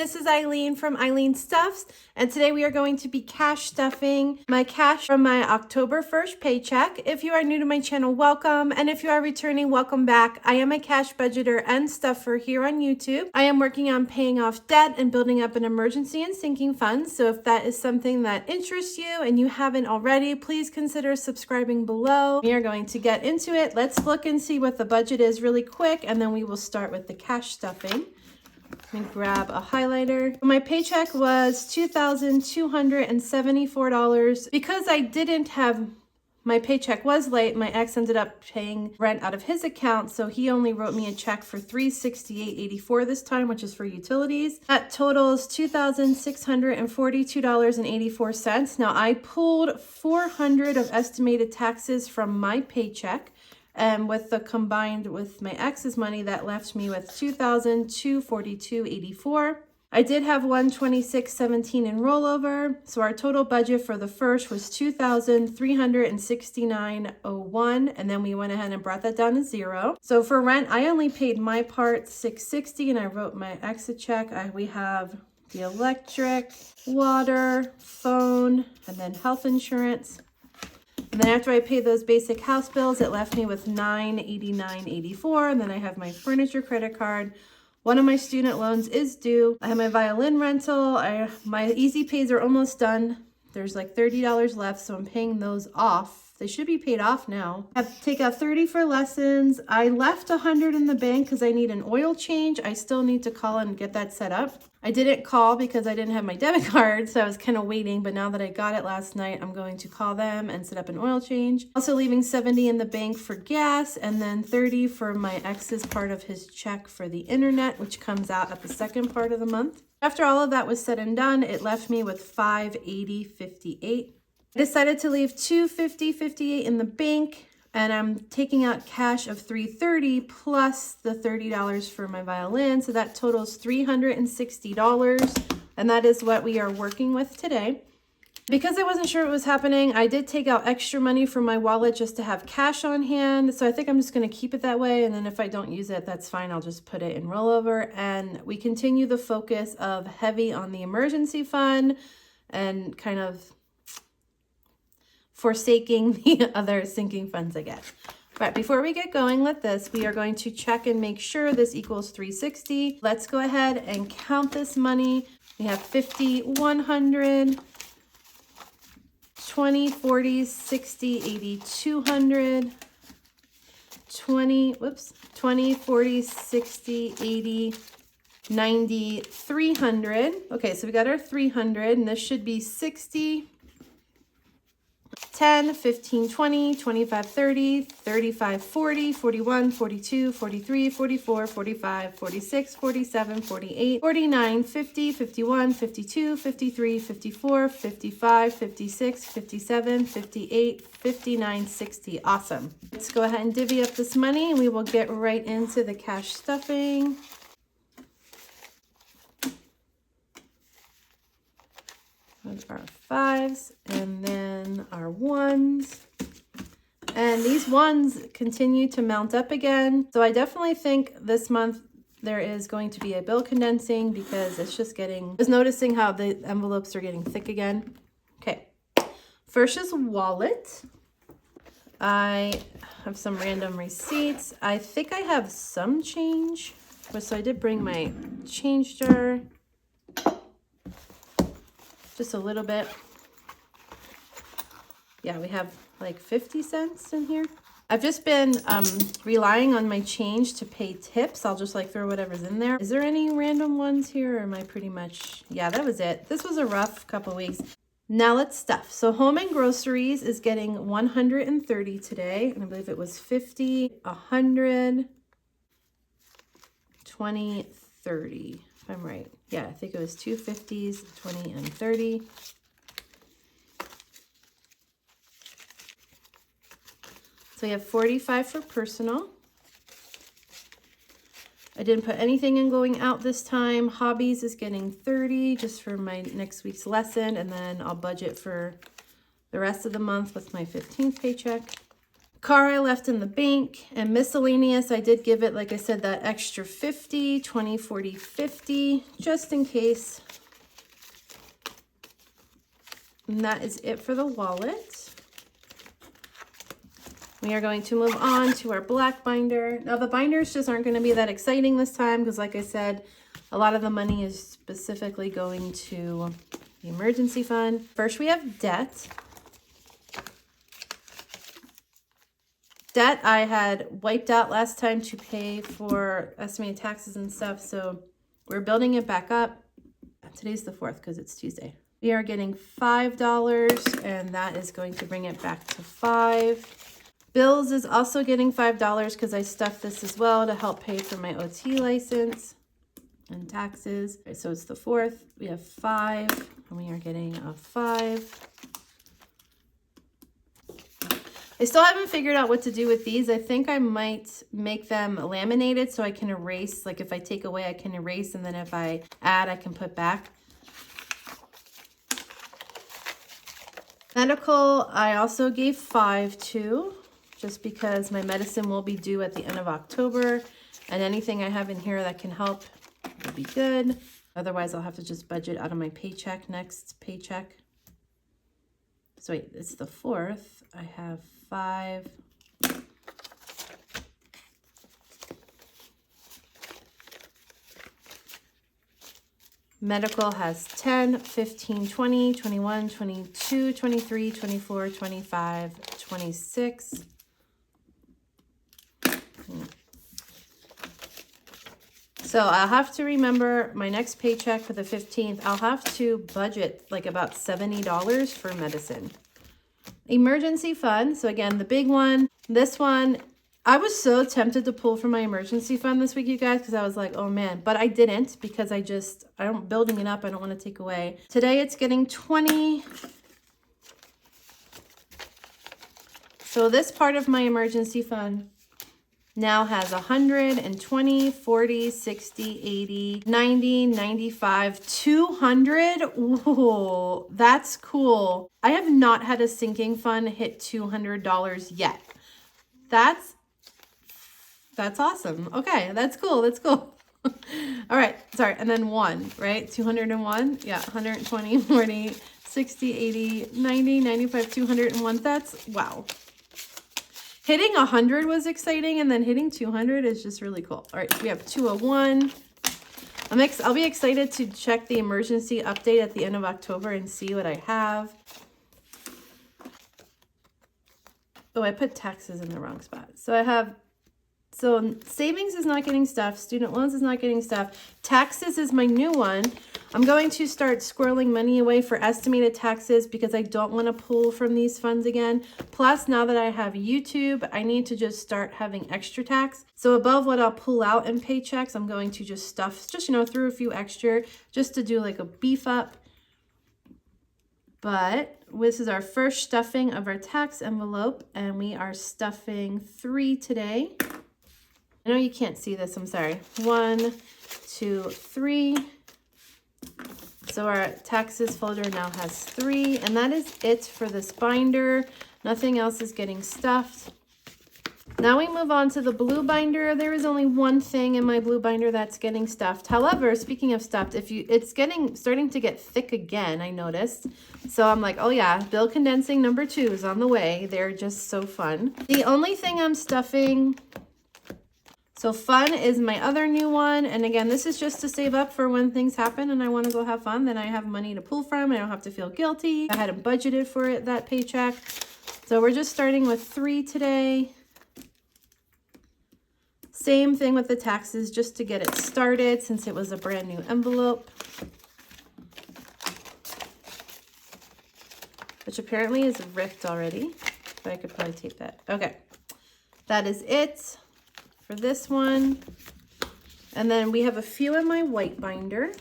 this is Eileen from Eileen Stuffs, and today we are going to be cash stuffing my cash from my October 1st paycheck. If you are new to my channel, welcome, and if you are returning, welcome back. I am a cash budgeter and stuffer here on YouTube. I am working on paying off debt and building up an emergency and sinking fund, so if that is something that interests you and you haven't already, please consider subscribing below. We are going to get into it. Let's look and see what the budget is really quick, and then we will start with the cash stuffing. Let me grab a highlighter. My paycheck was $2,274. Because I didn't have, my paycheck was late, my ex ended up paying rent out of his account, so he only wrote me a check for $368.84 this time, which is for utilities. That totals $2,642.84. Now I pulled $400 of estimated taxes from my paycheck. And with the combined with my ex's money, that left me with $2,242.84. I did have $126.17 in rollover. So our total budget for the first was $2,369.01. And then we went ahead and brought that down to zero. So for rent, I only paid my part $660, and I wrote my ex a check. We have the electric, water, phone, and then health insurance. And then after I paid those basic house bills, it left me with $989.84. And then I have my furniture credit card. One of my student loans is due. I have my violin rental. My easy pays are almost done. There's like $30 left, so I'm paying those off. They should be paid off now. I have to take out $30 for lessons. I left $100 in the bank because I need an oil change. I still need to call and get that set up. I didn't call because I didn't have my debit card, so I was kind of waiting, but now that I got it last night, I'm going to call them and set up an oil change. Also leaving $70 in the bank for gas, and then $30 for my ex's part of his check for the internet, which comes out at the second part of the month. After all of that was said and done, it left me with $580.58. I decided to leave $250.58 in the bank, and I'm taking out cash of $330 plus the $30 for my violin. So that totals $360, and that is what we are working with today. Because I wasn't sure what was happening, I did take out extra money from my wallet just to have cash on hand. So I think I'm just going to keep it that way. And then if I don't use it, that's fine. I'll just put it in rollover. And we continue the focus of heavy on the emergency fund and kind of forsaking the other sinking funds I get. But before we get going with this, we are going to check and make sure this equals 360. Let's go ahead and count this money. We have 50, 100, 20, 40, 60, 80, 200, 20, 40, 60, 80, 90, 300. Okay, so we got our 300, and this should be 60, 10, 15, 20, 25, 30, 35, 40, 41, 42, 43, 44, 45, 46, 47, 48, 49, 50, 51, 52, 53, 54, 55, 56, 57, 58, 59, 60. Awesome. Let's go ahead and divvy up this money, and we will get right into the cash stuffing. Our fives, and then our ones, and these ones continue to mount up again. So I definitely think this month there is going to be a bill condensing because it's just getting, I was noticing how the envelopes are getting thick again. Okay, first is wallet. I have some random receipts. I think I have some change, so I did bring my change jar. Just a little bit. Yeah, we have like 50 cents in here. I've just been relying on my change to pay tips. I'll just like throw whatever's in there. Is there any random ones here, or am I pretty much, yeah, that was it. This was a rough couple weeks. Now let's stuff. So home and groceries is getting 130 today, and I believe it was 50, 100, 20, 30. If I'm right. Yeah, I think it was 2 50s, 20 and 30. So we have 45 for personal. I didn't put anything in going out this time. Hobbies is getting 30 just for my next week's lesson, and then I'll budget for the rest of the month with my 15th paycheck. Car I left in the bank, and miscellaneous, I did give it, like I said, that extra 50, 20, 40, 50, just in case. And that is it for the wallet. We are going to move on to our black binder. Now the binders just aren't going to be that exciting this time because, like I said, a lot of the money is specifically going to the emergency fund. First, we have debt. Debt I had wiped out last time to pay for estimated taxes and stuff, so we're building it back up. Today's the 4th because it's Tuesday. We are getting $5, and that is going to bring it back to 5. Bills is also getting $5 because I stuffed this as well to help pay for my OT license and taxes. Okay, so it's the 4th. We have 5, and we are getting a 5. I still haven't figured out what to do with these. I think I might make them laminated so I can erase. Like if I take away, I can erase, and then if I add, I can put back. Medical, I also gave 5 to, just because my medicine will be due at the end of October, and anything I have in here that can help will be good. Otherwise, I'll have to just budget out of my paycheck next paycheck. So wait, it's the 4th. I have 5. Medical has 10, 15, 20, 21, 22, 23, 24, 25, 26. So I'll have to remember my next paycheck for the 15th, I'll have to budget like about $70 for medicine. Emergency fund. So again, the big one, this one, I was so tempted to pull from my emergency fund this week, you guys, because I was like, oh man, but I didn't because I'm building it up. I don't want to take away. Today it's getting 20. So this part of my emergency fund now has 120, 40, 60, 80, 90, 95, 200. Ooh, that's cool. I have not had a sinking fund hit $200 yet. That's awesome. Okay, that's cool. That's cool. All right, sorry. And then 1, right? 201. Yeah, 120, 40, 60, 80, 90, 95, 201. That's wow. Hitting 100 was exciting, and then hitting 200 is just really cool. All right, so we have 201. I'll be excited to check the emergency update at the end of October and see what I have. Oh, I put taxes in the wrong spot. So savings is not getting stuff. Student loans is not getting stuff. Taxes is my new one. I'm going to start squirreling money away for estimated taxes because I don't want to pull from these funds again. Plus, now that I have YouTube, I need to just start having extra tax. So above what I'll pull out in paychecks, I'm going to just stuff, through a few extra just to do like a beef up. But this is our first stuffing of our tax envelope, and we are stuffing 3 today. I know you can't see this, I'm sorry. 1, 2, 3. So our taxes folder now has 3, and that is it for this binder. Nothing else is getting stuffed. Now we move on to the blue binder. There is only one thing in my blue binder that's getting stuffed. However, speaking of stuffed, it's starting to get thick again, I noticed. So I'm like, oh yeah, bill condensing number 2 is on the way. They're just so fun. The only thing I'm stuffing, so fun is my other new one. And again, this is just to save up for when things happen and I want to go have fun. Then I have money to pull from and I don't have to feel guilty. I hadn't budgeted for it, that paycheck. So we're just starting with 3 today. Same thing with the taxes, just to get it started since it was a brand new envelope. Which apparently is ripped already, but I could probably tape that. Okay, that is it for this one. And then we have a few in my white binder.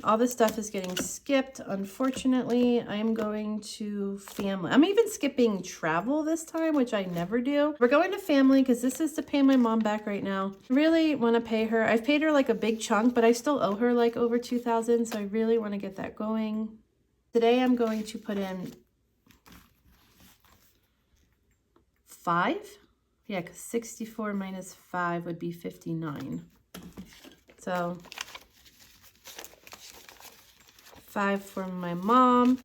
All this stuff is getting skipped. Unfortunately, I'm going to family. I'm even skipping travel this time, which I never do. We're going to family because this is to pay my mom back right now. I really want to pay her. I've paid her like a big chunk, but I still owe her like over $2,000. So I really want to get that going. Today I'm going to put in 5. Yeah, because 64 minus 5 would be 59. So 5 for my mom.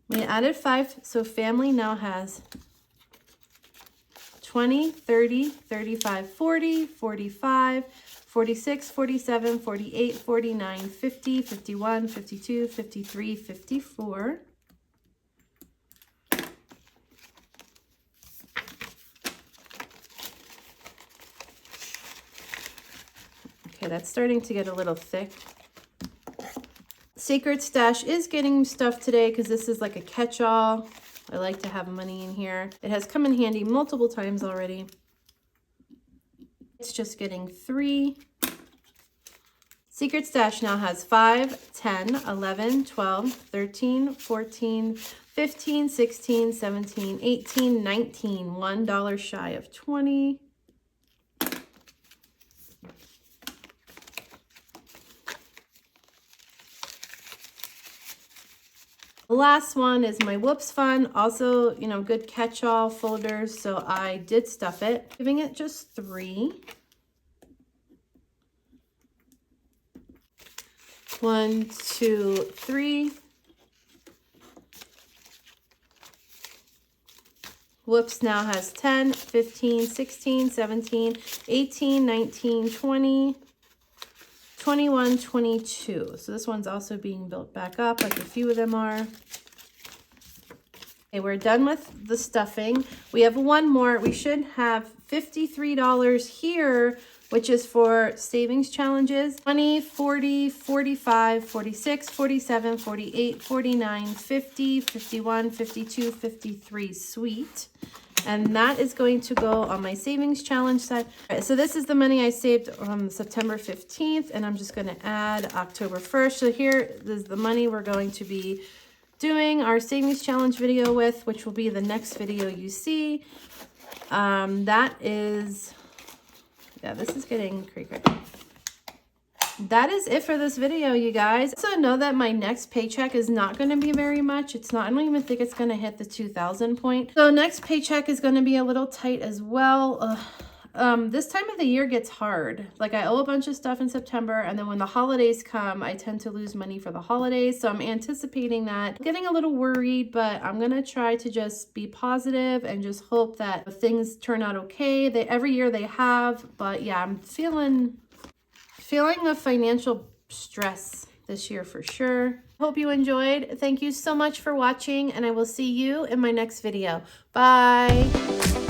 We added 5, so family now has 20, 30, 35, 40, 45, 46, 47, 48, 49, 50, 51, 52, 53, 54. Okay, that's starting to get a little thick. Sacred Stash is getting stuff today because this is like a catch-all. I like to have money in here. It has come in handy multiple times already. It's just getting 3. Secret Stash now has 5, 10, 11, 12, 13, 14, 15, 16, 17, 18, 19. $1 shy of 20. The last one is my Whoops Fund. Also, you know, good catch-all folders. So I did stuff it, giving it just 3. 1, 2, 3. Whoops now has 10, 15, 16, 17, 18, 19, 20, 21, 22. So this one's also being built back up like a few of them are. Okay, we're done with the stuffing. We have one more. We should have $53 here, which is for savings challenges. 20, 40, 45, 46, 47, 48, 49, 50, 51, 52, 53. Sweet. And that is going to go on my savings challenge side. All right, so this is the money I saved on September 15th, and I'm just going to add October 1st. So here is the money we're going to be doing our savings challenge video with, which will be the next video you see. That is, yeah, this is getting cray-cray. That is it for this video, you guys. So know that my next paycheck is not going to be very much. It's not, I don't even think it's going to hit the 2,000 point. So next paycheck is going to be a little tight as well. This time of the year gets hard. Like I owe a bunch of stuff in September, and then when the holidays come, I tend to lose money for the holidays. So I'm anticipating that. I'm getting a little worried, but I'm going to try to just be positive and just hope that things turn out okay. Every year they have, but yeah, I'm feeling the financial stress this year for sure. Hope you enjoyed. Thank you so much for watching, and I will see you in my next video. Bye.